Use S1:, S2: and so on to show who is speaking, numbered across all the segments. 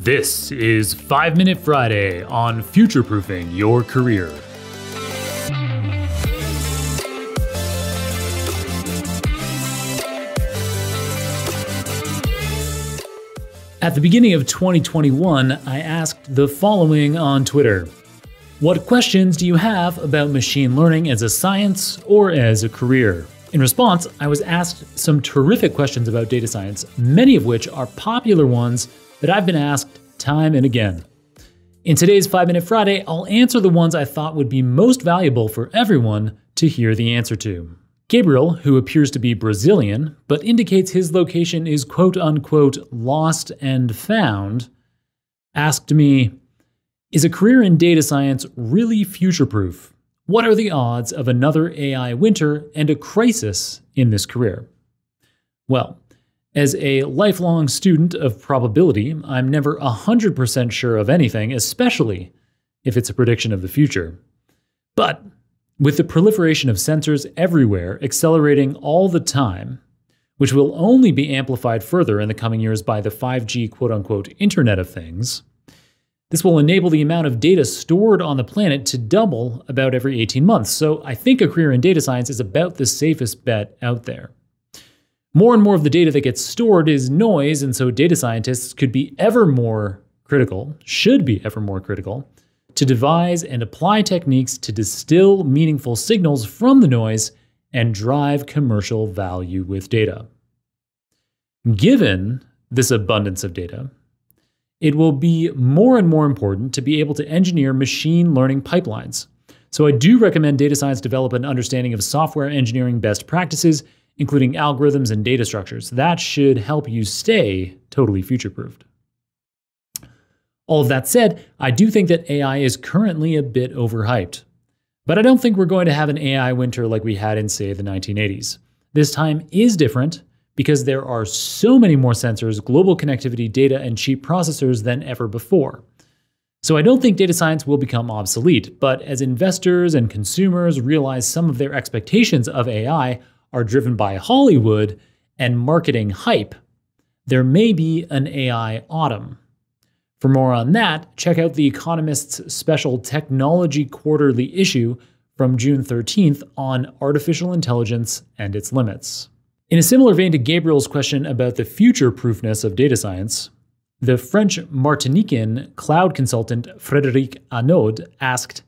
S1: This is 5 Minute Friday on future-proofing your career. At the beginning of 2021, I asked the following on Twitter. What questions do you have about machine learning as a science or as a career? In response, I was asked some terrific questions about data science, many of which are popular ones that I've been asked time and again. In today's 5 Minute Friday, I'll answer the ones I thought would be most valuable for everyone to hear the answer to. Gabriel, who appears to be Brazilian, but indicates his location is quote-unquote lost and found, asked me, is a career in data science really future-proof? What are the odds of another AI winter and a crisis in this career? Well, as a lifelong student of probability, I'm never 100% sure of anything, especially if it's a prediction of the future. But with the proliferation of sensors everywhere accelerating all the time, which will only be amplified further in the coming years by the 5G quote-unquote Internet of Things, this will enable the amount of data stored on the planet to double about every 18 months. So I think a career in data science is about the safest bet out there. More and more of the data that gets stored is noise, and so data scientists should be ever more critical, to devise and apply techniques to distill meaningful signals from the noise and drive commercial value with data. Given this abundance of data, it will be more and more important to be able to engineer machine learning pipelines. So I do recommend data science develop an understanding of software engineering best practices, including algorithms and data structures. That should help you stay totally future-proofed. All of that said, I do think that AI is currently a bit overhyped. But I don't think we're going to have an AI winter like we had in, say, the 1980s. This time is different because there are so many more sensors, global connectivity, data, and cheap processors than ever before. So I don't think data science will become obsolete, but as investors and consumers realize some of their expectations of AI are driven by Hollywood and marketing hype, there may be an AI autumn. For more on that, check out The Economist's special Technology Quarterly issue from June 13th on artificial intelligence and its limits. In a similar vein to Gabriel's question about the future-proofness of data science, the French Martinican cloud consultant Frédéric Arnaud asked,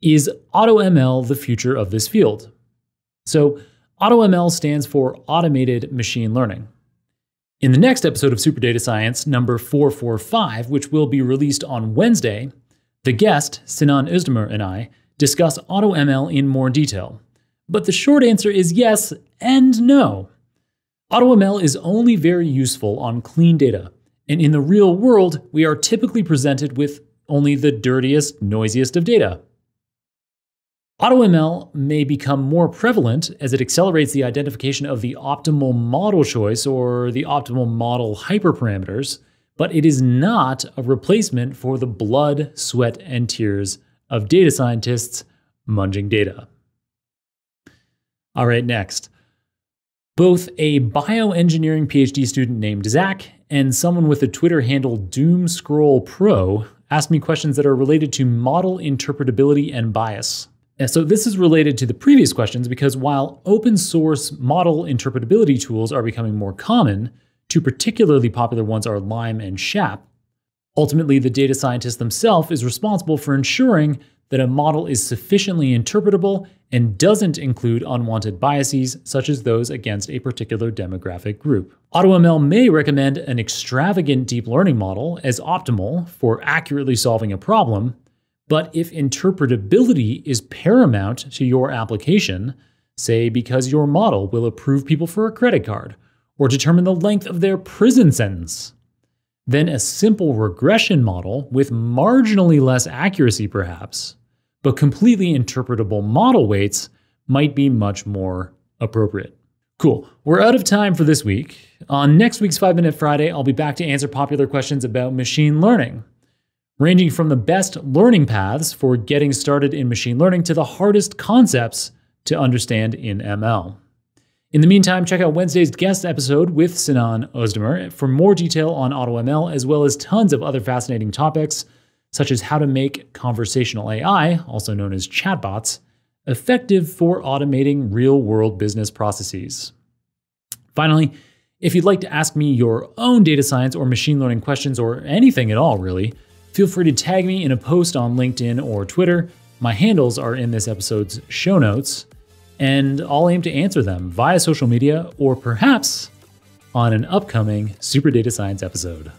S1: is AutoML the future of this field? So AutoML stands for Automated Machine Learning. In the next episode of Super Data Science, number 445, which will be released on Wednesday, the guest, Sinan Özdemir, and I discuss AutoML in more detail. But the short answer is yes and no. AutoML is only very useful on clean data, and in the real world, we are typically presented with only the dirtiest, noisiest of data. AutoML may become more prevalent as it accelerates the identification of the optimal model choice or the optimal model hyperparameters, but it is not a replacement for the blood, sweat, and tears of data scientists munging data. All right, next. Both a bioengineering PhD student named Zach and someone with the Twitter handle DoomScrollPro asked me questions that are related to model interpretability and bias. So this is related to the previous questions because while open source model interpretability tools are becoming more common, two particularly popular ones are Lime and SHAP, ultimately the data scientist themselves is responsible for ensuring that a model is sufficiently interpretable and doesn't include unwanted biases such as those against a particular demographic group. AutoML may recommend an extravagant deep learning model as optimal for accurately solving a problem, but if interpretability is paramount to your application, say because your model will approve people for a credit card or determine the length of their prison sentence, then a simple regression model with marginally less accuracy perhaps, but completely interpretable model weights might be much more appropriate. Cool, we're out of time for this week. On next week's 5 Minute Friday, I'll be back to answer popular questions about machine learning, ranging from the best learning paths for getting started in machine learning to the hardest concepts to understand in ML. In the meantime, check out Wednesday's guest episode with Sinan Özdemir for more detail on AutoML, as well as tons of other fascinating topics, such as how to make conversational AI, also known as chatbots, effective for automating real-world business processes. Finally, if you'd like to ask me your own data science or machine learning questions, or anything at all really, feel free to tag me in a post on LinkedIn or Twitter. My handles are in this episode's show notes, and I'll aim to answer them via social media or perhaps on an upcoming Super Data Science episode.